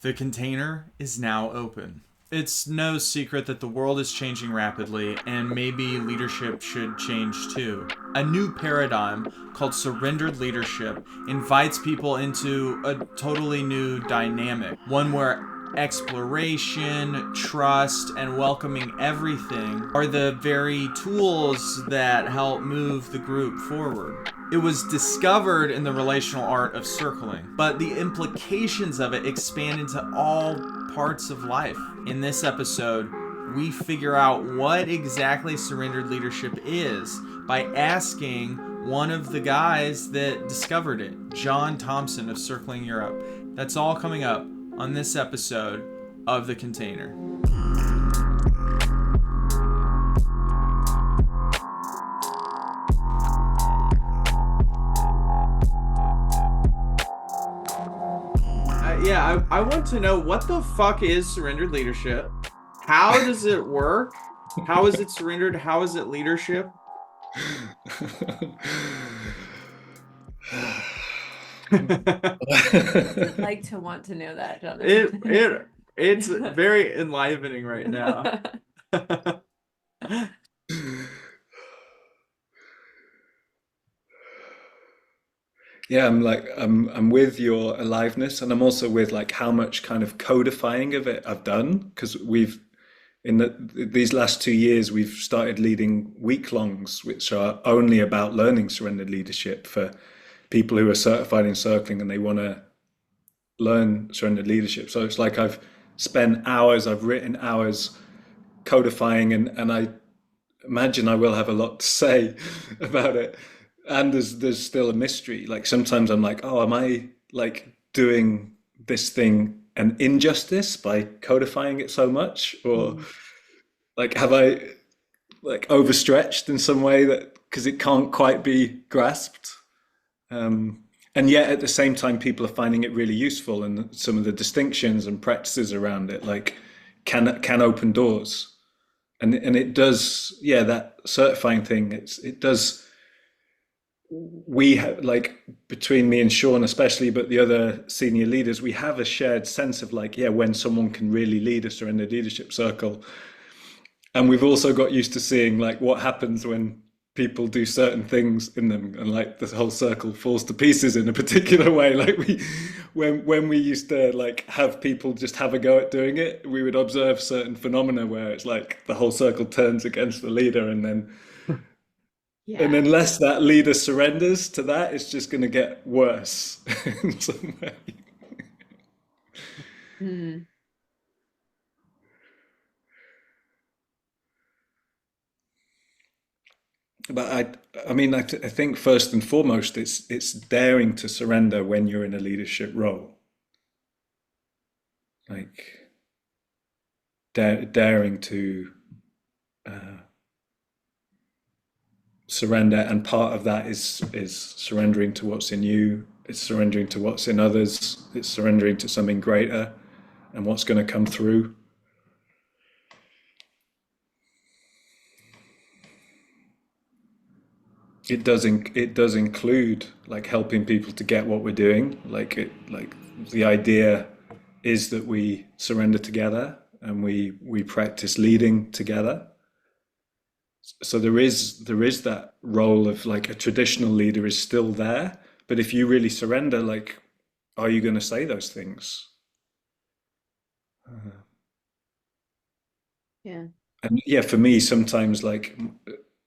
The container is now open. It's no secret that the world is changing rapidly, and maybe leadership should change too. A new paradigm called surrendered leadership invites people into a totally new dynamic, one where exploration, trust, and welcoming everything are the very tools that help move the group forward. It was discovered in the relational art of circling, but the implications of it expand into all parts of life. In this episode, we figure out what exactly surrendered leadership is by asking one of the guys that discovered it, John Thompson of Circling Europe. That's all coming up on this episode of The Container. I want to know, what the fuck is surrendered leadership? How does it work? How is it surrendered? How is it leadership? I'd like to want to know that, Jonathan. It's very enlivening right now. Yeah, I'm with your aliveness, and I'm also with like how much kind of codifying of it I've done, because we've these last 2 years we've started leading week-longs, which are only about learning surrendered leadership for people who are certified in circling and they want to learn surrendered leadership. So it's like I've spent hours, I've written hours codifying, and I imagine I will have a lot to say about it. And there's still a mystery. Like sometimes I'm like, oh, am I like doing this thing an injustice by codifying it so much, or like have I like overstretched in some way that because it can't quite be grasped? And yet at the same time, people are finding it really useful, and some of the distinctions and practices around it, like can open doors, and it does. Yeah, that certifying thing. It does. We have like between me and Sean especially, but the other senior leaders, we have a shared sense of like, yeah, when someone can really lead us in a leadership circle. And we've also got used to seeing like what happens when people do certain things in them, and like the whole circle falls to pieces in a particular way. Like when we used to like have people just have a go at doing it, we would observe certain phenomena where it's like the whole circle turns against the leader, and then Yeah. unless that leader surrenders to that, it's just going to get worse in some way. Mm. But I mean, I think first and foremost, it's daring to surrender when you're in a leadership role, like daring to surrender, and part of that is surrendering to what's in you. It's surrendering to what's in others. It's surrendering to something greater and what's going to come through. It does include like helping people to get what we're doing. Like the idea is that we surrender together and we practice leading together. So there is that role of like a traditional leader is still there, but if you really surrender, like, are you going to say those things? Yeah. And yeah, for me, sometimes like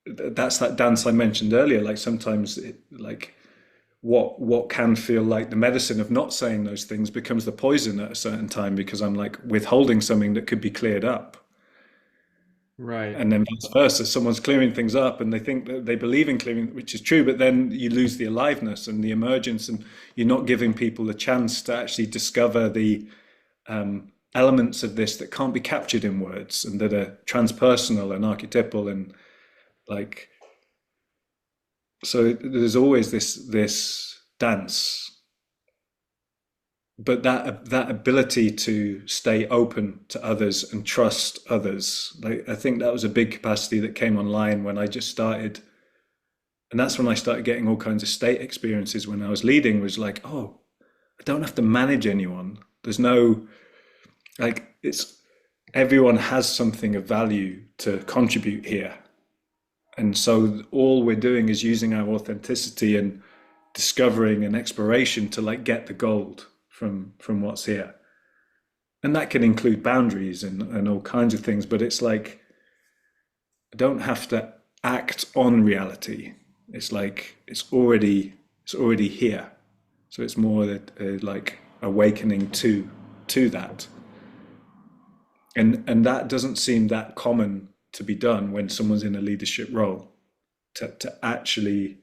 that's that dance I mentioned earlier. Like sometimes like what can feel like the medicine of not saying those things becomes the poison at a certain time, because I'm like withholding something that could be cleared up. Right. And then vice versa, someone's clearing things up and they think that they believe in clearing, which is true, but then you lose the aliveness and the emergence, and you're not giving people a chance to actually discover the elements of this that can't be captured in words and that are transpersonal and archetypal, and like, so there's always this dance, but that ability to stay open to others and trust others, like I think that was a big capacity that came online when I just started. And that's when I started getting all kinds of state experiences when I was leading, was like, oh, I don't have to manage anyone. There's no Like it's everyone has something of value to contribute here. And so all we're doing is using our authenticity and discovering and exploration to like get the gold from what's here. And that can include boundaries and all kinds of things, but it's like I don't have to act on reality. It's like it's already here. So it's more that like awakening to that. And that doesn't seem that common to be done when someone's in a leadership role, to actually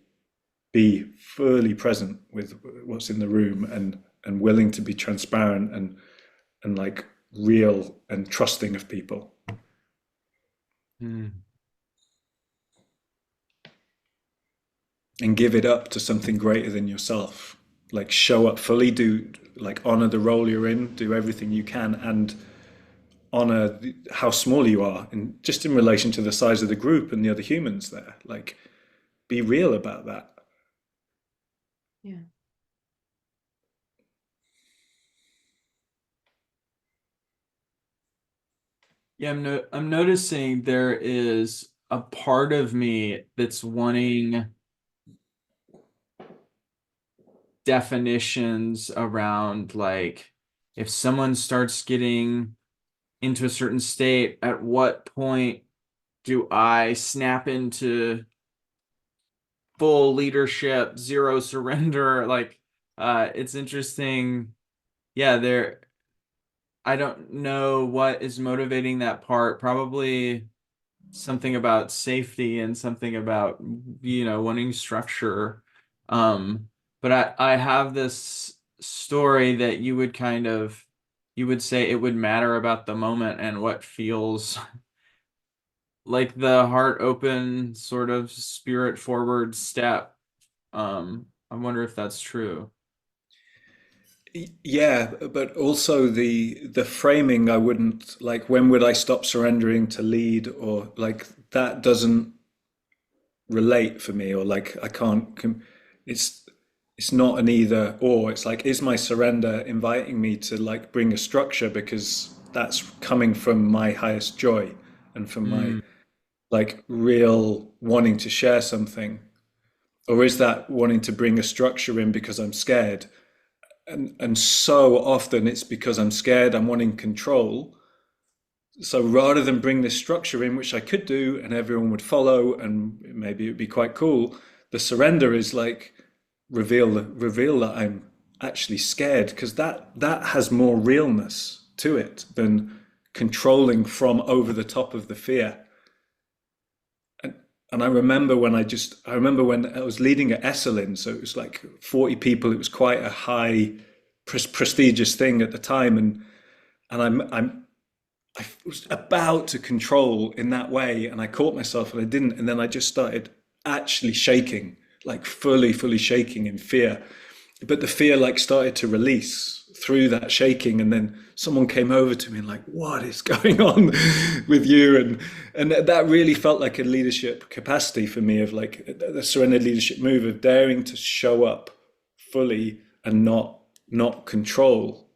be fully present with what's in the room and willing to be transparent and like real and trusting of people. Mm. And give it up to something greater than yourself. Like show up fully, do like honor the role you're in, do everything you can, and honor how small you are, and just in relation to the size of the group and the other humans there. Like be real about that. Yeah. Yeah, I'm noticing there is a part of me that's wanting definitions around like if someone starts getting into a certain state, at what point do I snap into full leadership, zero surrender? Like it's interesting. Yeah, there I don't know what is motivating that part. Probably something about safety and something about wanting structure. But I have this story that you would say it would matter about the moment and what feels like the heart open sort of spirit forward step. I wonder if that's true. Yeah, but also the framing, I wouldn't like when would I stop surrendering to lead, or like that doesn't relate for me, or like I can't it's it's not an either or. It's like, is my surrender inviting me to like bring a structure because that's coming from my highest joy and from my Mm, like real wanting to share something, or is that wanting to bring a structure in because I'm scared? And so often it's because I'm scared, I'm wanting control. So rather than bring this structure in, which I could do and everyone would follow and maybe it would be quite cool, the surrender is like reveal that I'm actually scared, because that has more realness to it than controlling from over the top of the fear. And I remember when I was leading at Esselin, so it was like 40 people. It was quite a high, prestigious thing at the time, and I was about to control in that way, and I caught myself, and I didn't, and then I just started actually shaking, like fully shaking in fear. But the fear like started to release through that shaking, and then someone came over to me and like, what is going on with you? And that really felt like a leadership capacity for me, of like the surrendered leadership move of daring to show up fully and not control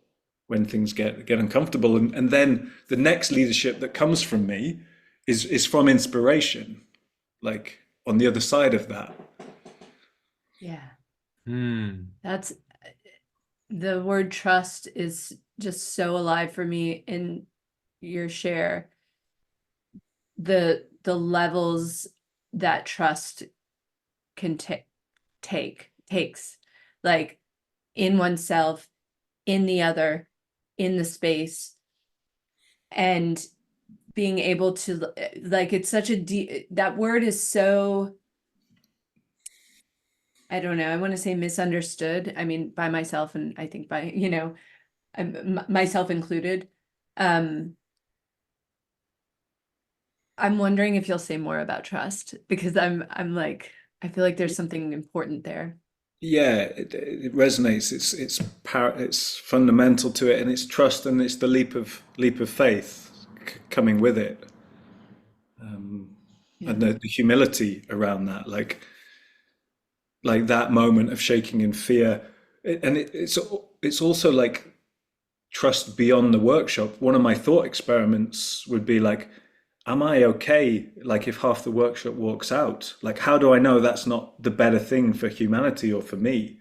when things get uncomfortable. And then the next leadership that comes from me is from inspiration, like on the other side of that. Yeah. mm, That's the word trust is just so alive for me in your share. The levels that trust can takes, like in oneself, in the other, in the space, and being able to like, it's such a deep, that word is so, I don't know, I want to say misunderstood. I mean, by myself, and I think by, myself included. Um, I'm wondering if you'll say more about trust, because I'm like, I feel like there's something important there. Yeah, it resonates. It's fundamental to it, and it's trust, and it's the leap of faith coming with it, Yeah. and the humility around that, like that moment of shaking in fear. And it's also like trust beyond the workshop, one of my thought experiments would be like, am I okay? Like if half the workshop walks out, like how do I know that's not the better thing for humanity or for me?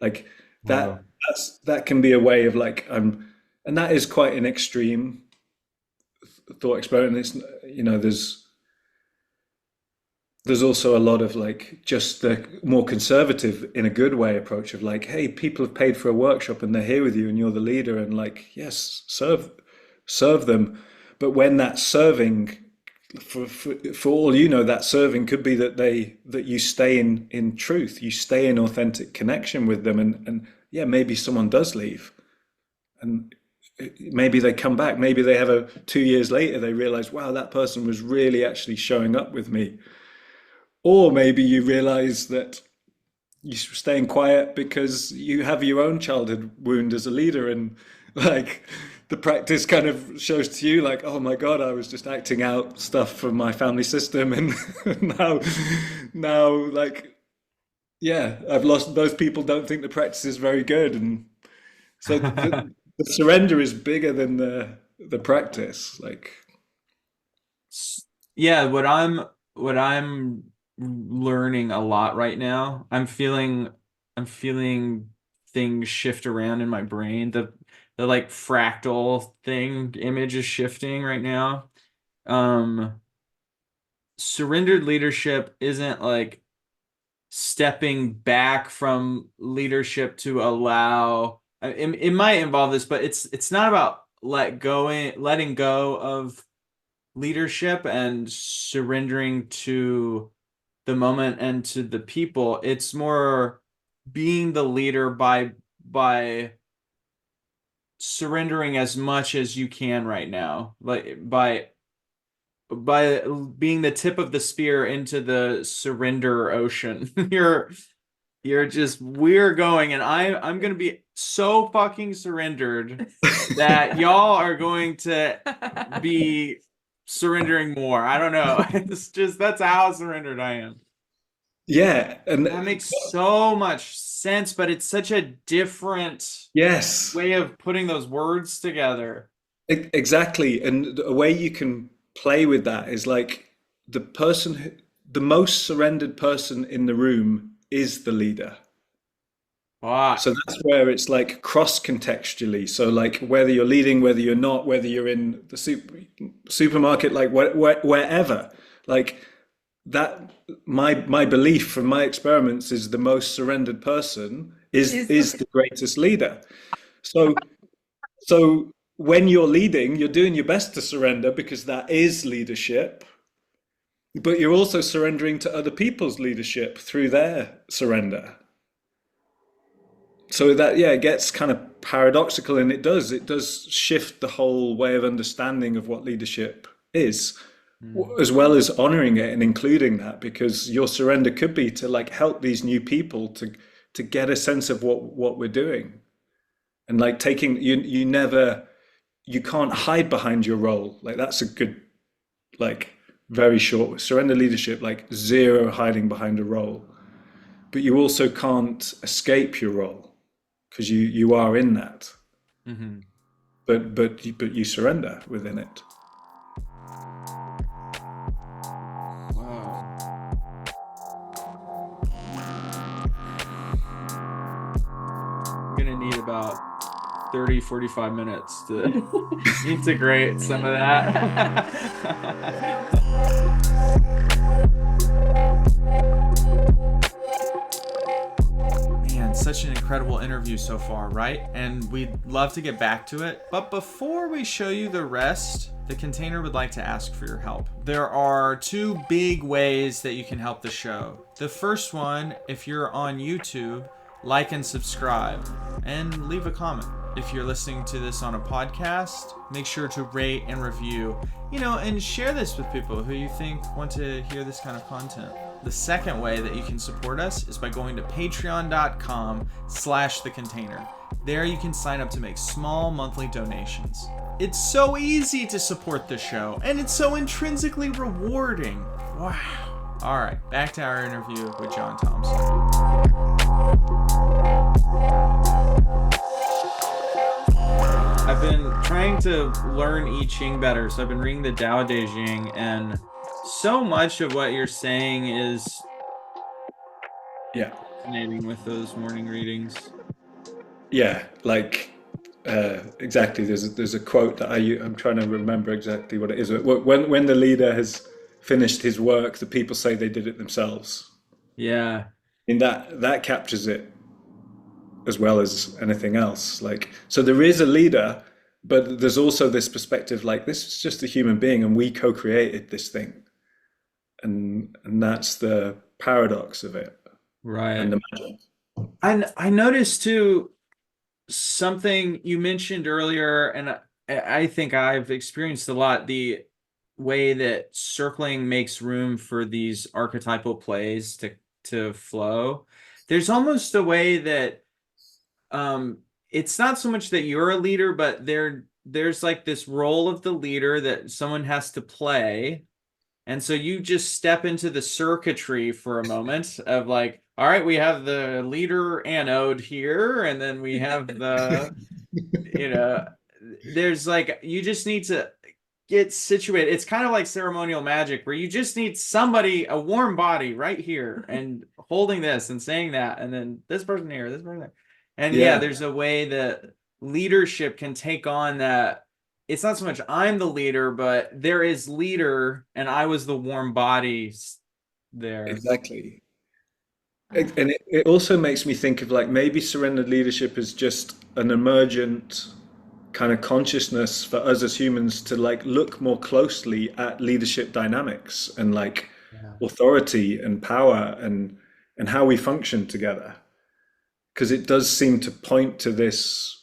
Like Wow. that can be a way of like and that is quite an extreme thought experiment. It's, there's also a lot of like just the more conservative in a good way approach of like, hey, people have paid for a workshop and they're here with you and you're the leader, and like, yes, serve them. But when that serving, for all you know, that serving could be that you stay in truth, you stay in authentic connection with them, and yeah, maybe someone does leave, and maybe they come back, maybe they have 2 years later they realize, wow, that person was really actually showing up with me. Or maybe you realize that you're staying quiet because you have your own childhood wound as a leader, and like the practice kind of shows to you like, oh my God, I was just acting out stuff from my family system, and now like, yeah, I've lost, those people don't think the practice is very good. And so the surrender is bigger than the practice. Like, Yeah, what I'm learning a lot right now. I'm feeling things shift around in my brain. The like fractal thing image is shifting right now. Um, Surrendered leadership isn't like stepping back from leadership to allow it might involve this, but it's not about letting go of leadership and surrendering to the moment and to the people. It's more being the leader by surrendering as much as you can right now, like by being the tip of the spear into the surrender ocean. You're just, we're going, and I'm gonna be so fucking surrendered that y'all are going to be surrendering more. I don't know. It's just, that's how surrendered I am. yeah, and That makes so much sense, but it's such a different yes, way of putting those words together. exactly. And a way you can play with that is like the most surrendered person in the room is the leader. So Fuck. that's where it's like cross contextually. So like whether you're leading, whether you're not, whether you're in the supermarket, like wherever, like that. My belief from my experiments is the most surrendered person is the greatest leader. So so when you're leading, you're doing your best to surrender because that is leadership, but you're also surrendering to other people's leadership through their surrender. So that, yeah, it gets kind of paradoxical, and it does shift the whole way of understanding of what leadership is, Mm. as well as honoring it and including that, because your surrender could be to like help these new people to get a sense of what we're doing, and like taking you can't hide behind your role. Like that's a good, like, very short surrender leadership, like zero hiding behind a role, but you also can't escape your role because you are in that, Mhm. but you surrender within it. Wow. I'm gonna need about 30, 45 minutes to integrate some of that. Man, such an incredible interview so far, right? And we'd love to get back to it. But before we show you the rest, the Container would like to ask for your help. There are two big ways that you can help the show. The first one, if you're on YouTube, like and subscribe and leave a comment. If you're listening to this on a podcast, make sure to rate and review, and share this with people who you think want to hear this kind of content. The second way that you can support us is by going to patreon.com/thecontainer. There you can sign up to make small monthly donations. It's so easy to support the show, and it's so intrinsically rewarding. Wow. All right, back to our interview with John Thompson. I've been trying to learn I Ching better, so I've been reading the Tao Te Ching, and so much of what you're saying is Yeah. resonating with those morning readings. Yeah, like exactly. There's a quote that I'm trying to remember exactly what it is. When the leader has finished his work, the people say they did it themselves. Yeah, And that captures it as well as anything else. Like, so there is a leader, but there's also this perspective like this is just a human being, and we co-created this thing, and that's the paradox of it and right. the magic. And I noticed too something you mentioned earlier, and I think I've experienced a lot, the way that circling makes room for these archetypal plays to flow. There's almost a way that it's not so much that you're a leader, but there's like this role of the leader that someone has to play. And so you just step into the circuitry for a moment of like, all right, we have the leader anode here, and then we have the, you know, there's like, you just need to get situated. It's kind of like ceremonial magic where you just need somebody, a warm body right here and holding this and saying that, and then this person here, this person there. And yeah, Yeah, there's a way that leadership can take on that. It's not so much I'm the leader, but there is leader, and I was the warm body there. exactly. Ah, And it also makes me think of like maybe surrendered leadership is just an emergent kind of consciousness for us as humans to like look more closely at leadership dynamics and like Yeah. authority and power and how we function together. Because it does seem to point to this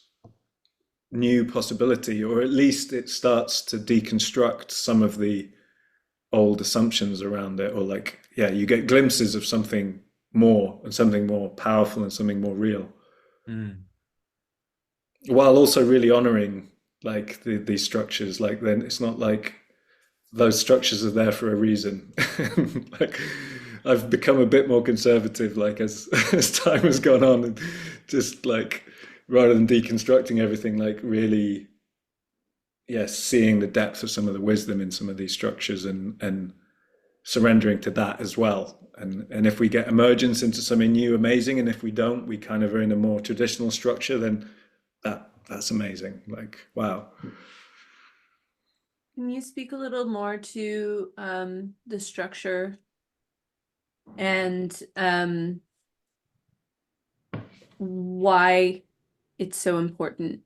new possibility, or at least it starts to deconstruct some of the old assumptions around it, or like, yeah, you get glimpses of something more and something more powerful and something more real, Mm. while also really honoring like these structures. Like, then it's not like those structures are there for a reason. Like, I've become a bit more conservative, like as time has gone on, and just like rather than deconstructing everything, like really, yes, seeing the depth of some of the wisdom in some of these structures and surrendering to that as well. And if we get emergence into something new, amazing. And if we don't, we kind of are in a more traditional structure, then that's amazing. Like, wow. can you speak a little more to the structure and why it's so important?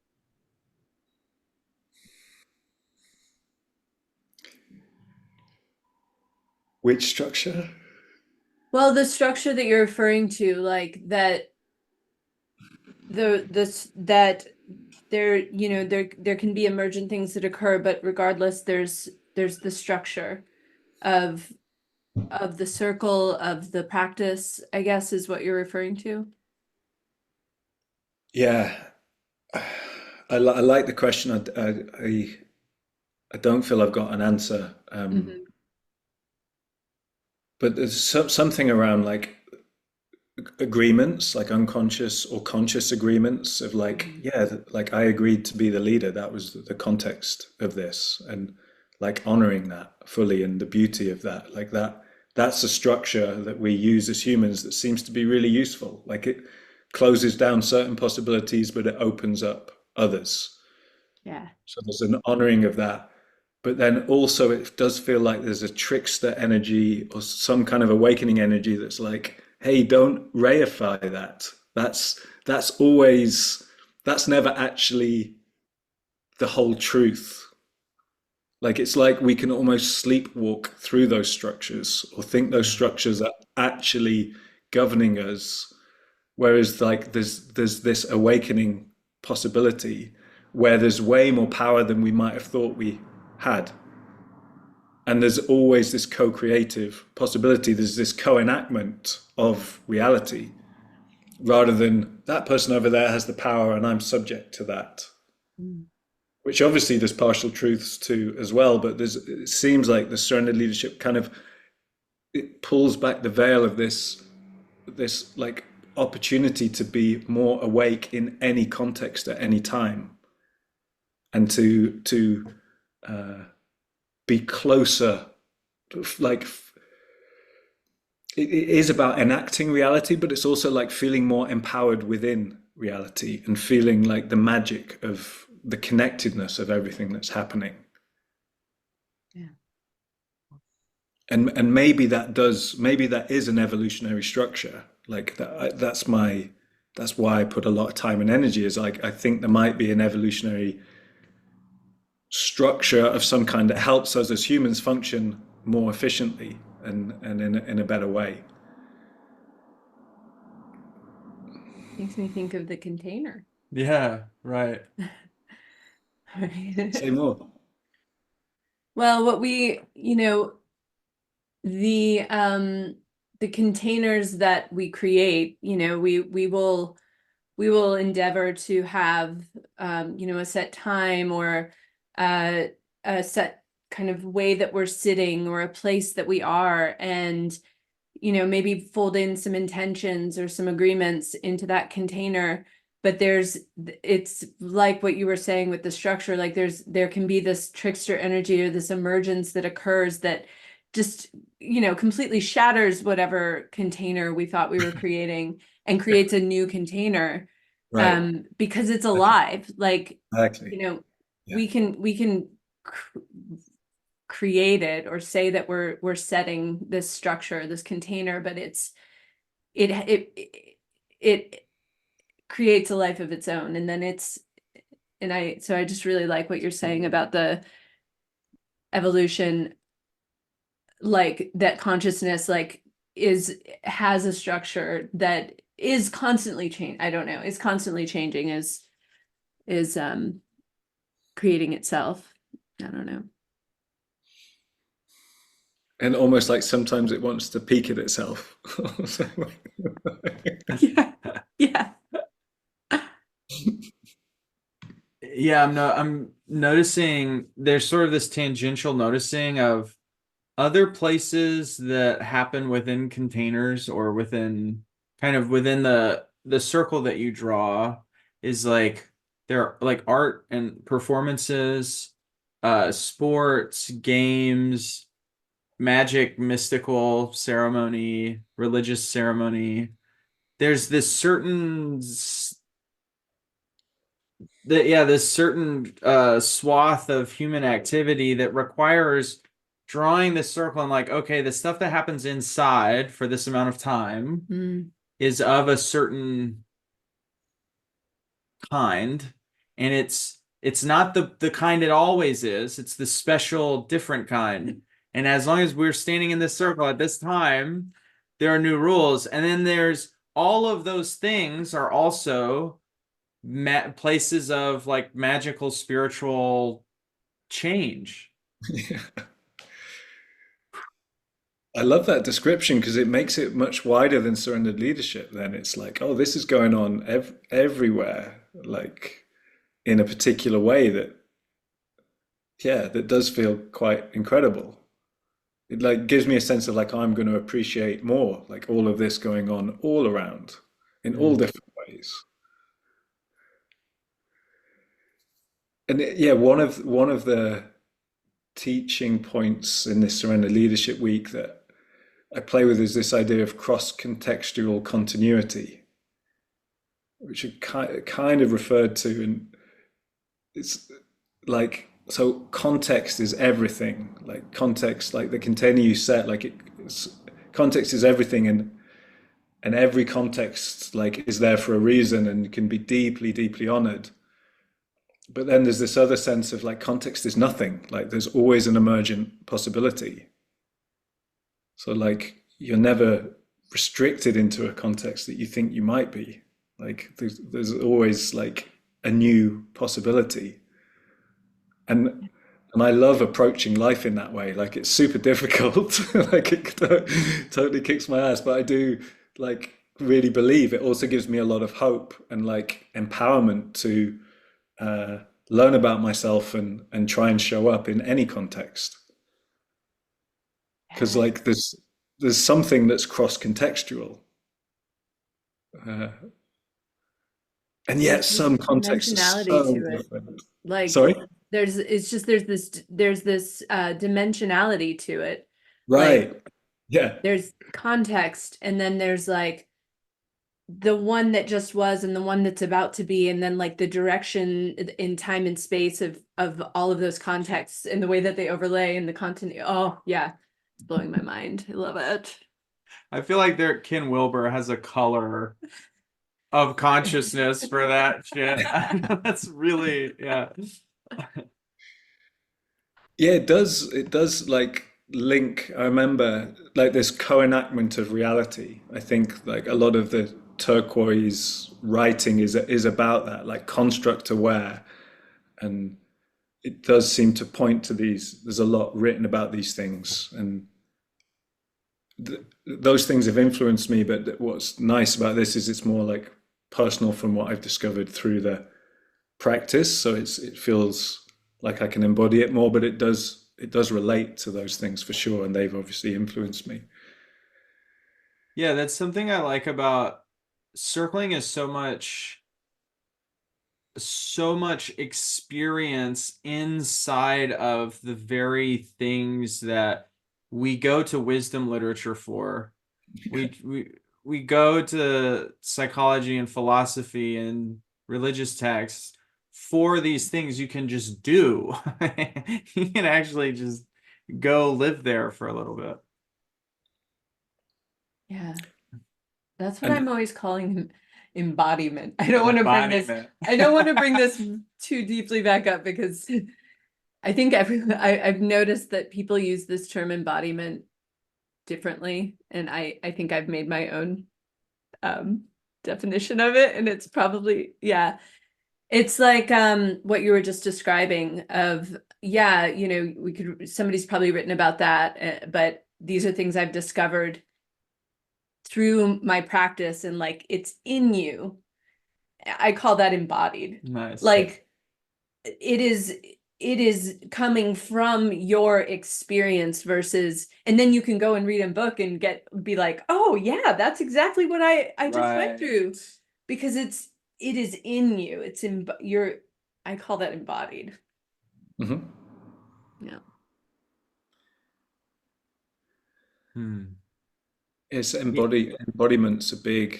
Which structure? Well, the structure that you're referring to, like that that there, there can be emergent things that occur, but regardless, there's the structure of the circle of the practice, I guess is what you're referring to. Yeah, I like the question. I don't feel I've got an answer, Mhm. but there's something around like agreements, like unconscious or conscious agreements of like, Mhm. yeah, like I agreed to be the leader. That was the context of this, and like honoring that fully and the beauty of that, like that's a structure that we use as humans that seems to be really useful. Like it closes down certain possibilities, but it opens up others. Yeah. So there's an honoring of that. But then also it does feel like there's a trickster energy or some kind of awakening energy that's like, hey, don't reify that. That's always that's never actually the whole truth. Like it's like we can almost sleepwalk through those structures or think those structures are actually governing us. Whereas like there's this awakening possibility where there's way more power than we might have thought we had. And there's always this co-creative possibility. There's this co-enactment of reality rather than that person over there has the power and I'm subject to that, Mm. which obviously there's partial truths to as well. But it seems like the surrendered leadership kind of it pulls back the veil of this like opportunity to be more awake in any context at any time. and to uh, be closer. Like it is about enacting reality, but it's also like feeling more empowered within reality and feeling like the magic of the connectedness of everything that's happening. Yeah. And maybe that is an evolutionary structure. Like that's why I put a lot of time and energy, is like I think there might be an evolutionary structure of some kind that helps us as humans function more efficiently and in a better way. Makes me think of the container. Yeah, right. Say more. Well, what we, the the containers that we create, we will endeavor to have a set time, or uh, a set kind of way that we're sitting, or a place that we are, and maybe fold in some intentions or some agreements into that container. But it's like what you were saying with the structure, like there can be this trickster energy or this emergence that occurs that just completely shatters whatever container we thought we were creating, and creates a new container, Right. because it's alive. Like, Exactly. you know Yeah. we can create it, or say that we're setting this structure, this container, but it creates a life of its own. And then I just really like what you're saying about the evolution, like that consciousness, like has a structure that is constantly I don't know, is constantly changing, is creating itself. I don't know. And almost like sometimes it wants to peek at itself. Yeah. Yeah. Yeah, I'm noticing there's sort of this tangential noticing of other places that happen within containers, or within the circle that you draw, is like there are like art and performances, sports, games, magic, mystical ceremony, religious ceremony. There's this certain this certain swath of human activity that requires drawing this circle, and like, okay, the stuff that happens inside for this amount of time Mm. is of a certain kind, and it's not the kind it always is. It's the special different kind. And as long as we're standing in this circle at this time, there are new rules. And then there's all of those things are also places of like magical spiritual change. I love that description because it makes it much wider than surrendered leadership. Then it's like, oh, this is going on everywhere, like in a particular way that, yeah, that does feel quite incredible. It like gives me a sense of like I'm going to appreciate more, like all of this going on all around in all Mm. different ways. And yeah, one of the teaching points in this Surrender Leadership Week that I play with is this idea of cross-contextual continuity, which are kind of referred to, and it's like so context is everything. Like context, like the container you set, like context is everything, and every context like is there for a reason and can be deeply, deeply honored. But then there's this other sense of like context is nothing. Like there's always an emergent possibility. So like you're never restricted into a context that you think you might be. Like there's always like a new possibility. And and I love approaching life in that way. Like it's super difficult. Like it totally kicks my ass, but I do like really believe it also gives me a lot of hope and like empowerment to uh, learn about myself and try and show up in any context. Because Yeah. like there's something that's cross contextual, uh, and There's yet this some contexts are dimensionality so to it. different. Like Sorry? there's this dimensionality to it. Like Right. Yeah. there's context, and then there's like the one that just was and the one that's about to be, and then like the direction in time and space of all of those contexts and the way that they overlay and the content. Oh yeah, it's blowing my mind. I love it. I feel like there Ken Wilber has a color of consciousness for that shit. That's really, yeah. Yeah, it does. It does like link. I remember like this co-enactment of reality. I think like a lot of the turquoise writing is about that, like construct aware, and it does seem to point to these. There's a lot written about these things, and those things have influenced me. But what's nice about this is it's more like personal from what I've discovered through the practice. So it feels like I can embody it more, but it does relate to those things for sure, and they've obviously influenced me. Yeah, that's something I like about circling is so much experience inside of the very things that we go to wisdom literature for. We go to psychology and philosophy and religious texts for these things you can just do. You can actually just go live there for a little bit. Yeah, that's what And I'm always calling embodiment. I don't want to bring this. Embodiment. I don't want to bring this too deeply back up, because I think I've noticed that people use this term embodiment differently, and I think I've made my own definition of it, and it's probably, yeah, it's like what you were just describing of, yeah, somebody's probably written about that, but these are things I've discovered through my practice, and like it's in you. I call that embodied. Nice. Like it is coming from your experience versus, and then you can go and read a book and be like, oh yeah, that's exactly what I just went Right. through, because it is in you. It's in your, I call that embodied. mhm. Yeah. Hmm. It's Yeah. embodiment's a big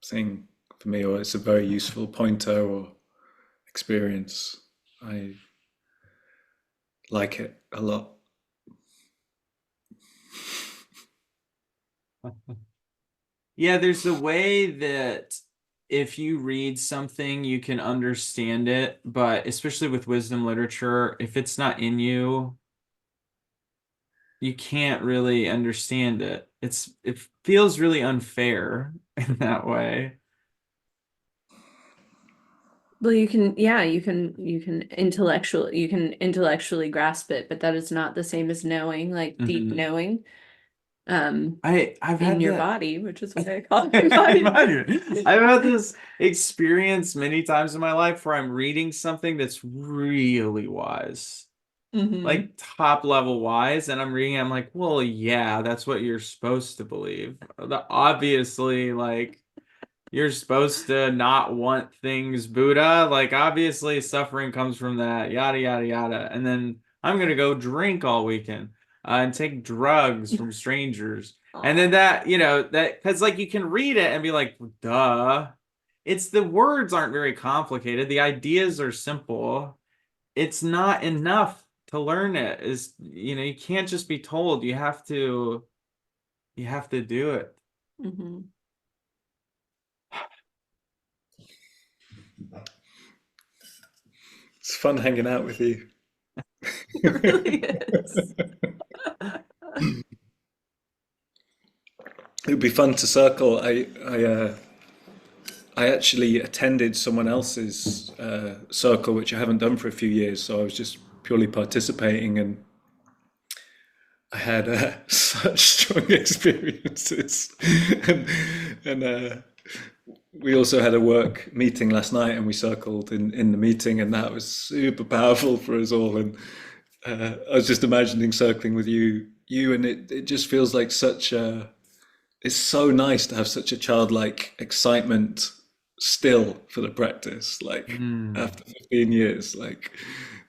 thing for me, or it's a very useful pointer or experience. I like it a lot. Yeah, there's a way that if you read something, you can understand it, but especially with wisdom literature, if it's not in you, you can't really understand it. It feels really unfair in that way. Well, you can intellectually grasp it, but that is not the same as knowing, like deep Mhm. knowing, um, I've in had your that. body, which is what I call embodiment. I've had this experience many times in my life where I'm reading something that's really wise, Hmm. like top level wise, and I'm reading it, I'm like, well, yeah, that's what you're supposed to believe. Obviously, like you're supposed to not want things Buddha. Like obviously suffering comes from that, yada yada yada. And then I'm gonna go drink all weekend and take drugs from strangers. And then Aw. that, that because like you can read it and be like, duh. It's the words aren't very complicated. The ideas are simple. It's not enough to learn it. Is you can't just be told. You have to do it. Mhm. It's fun hanging out with you. It really is. It would be fun to circle. I actually attended someone else's circle, which I haven't done for a few years. So I was just purely participating, and I had such strong experiences. and and we also had a work meeting last night, and we circled in the meeting, and that was super powerful for us all. And I was just imagining circling with you, and it just feels like it's so nice to have such a childlike excitement still for the practice, like Mm. after 15 years, like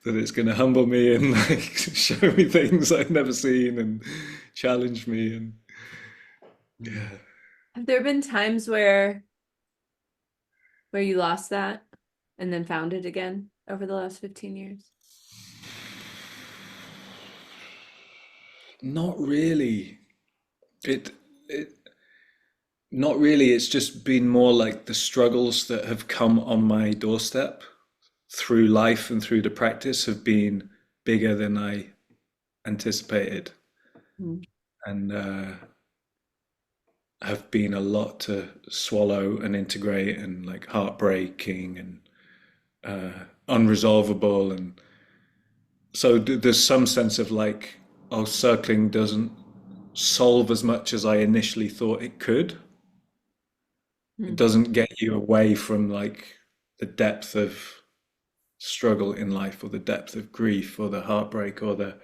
that it's going to humble me and like show me things I've never seen and challenge me. And Mm. yeah, Have there been times where you lost that and then found it again over the last 15 years? not really. It not really. It's just been more like the struggles that have come on my doorstep through life and through the practice have been bigger than I anticipated, Mm. and have been a lot to swallow and integrate, and like heartbreaking and unresolvable. And so there's some sense of like, oh, circling doesn't solve as much as I initially thought it could. It Mm. doesn't get you away from like the depth of struggle in life, or the depth of grief, or the heartbreak, or the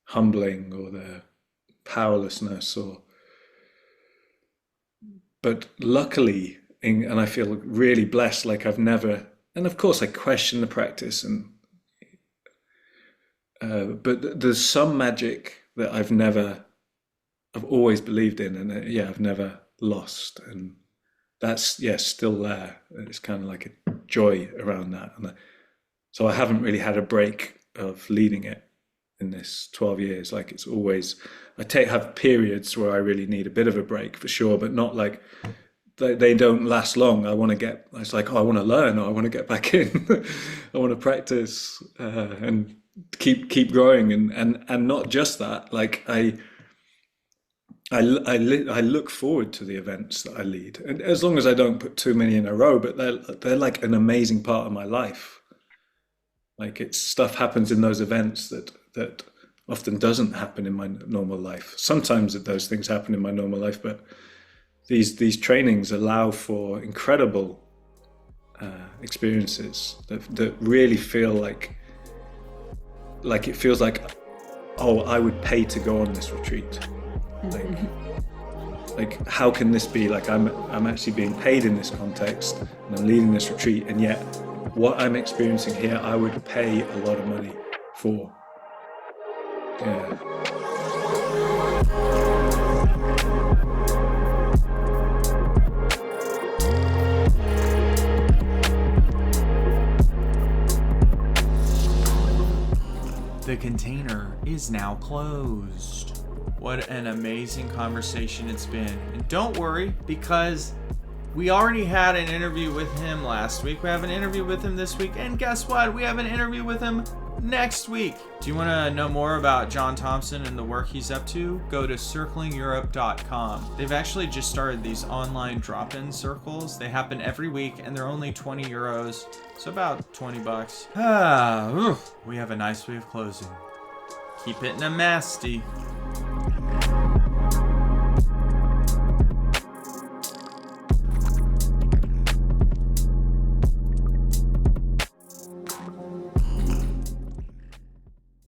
humbling, or the powerlessness, or but luckily, and I feel really blessed, like I've never, and of course I question the practice, and but there's some magic that I've always believed in, and yeah, I've never lost, and that's, yes, still there. It's kind of like a joy around that, and so I haven't really had a break of leading it in this 12 years. Like it's always, have periods where I really need a bit of a break for sure, but not like they don't last long. It's like, oh, I want to learn, or I want to get back in. I want to practice and keep growing, and not just that. Like I look forward to the events that I lead, and as long as I don't put too many in a row, but they're like an amazing part of my life. Like it's stuff happens in those events that often doesn't happen in my normal life. Sometimes those things happen in my normal life, but these trainings allow for incredible experiences that really feel like it feels like, oh, I would pay to go on this retreat. Like how can this be? Like I'm actually being paid in this context, and I'm leading this retreat, and yet what I'm experiencing here, I would pay a lot of money for. Yeah. The container is now closed. What an amazing conversation it's been. And don't worry, because we already had an interview with him last week. We have an interview with him this week. And guess what? We have an interview with him next week. Do you want to know more about John Thompson and the work he's up to? Go to circlingeurope.com. They've actually just started these online drop-in circles. They happen every week, and they're only 20 euros. So about 20 bucks. We have a nice way of closing. Keep hitting them nasty.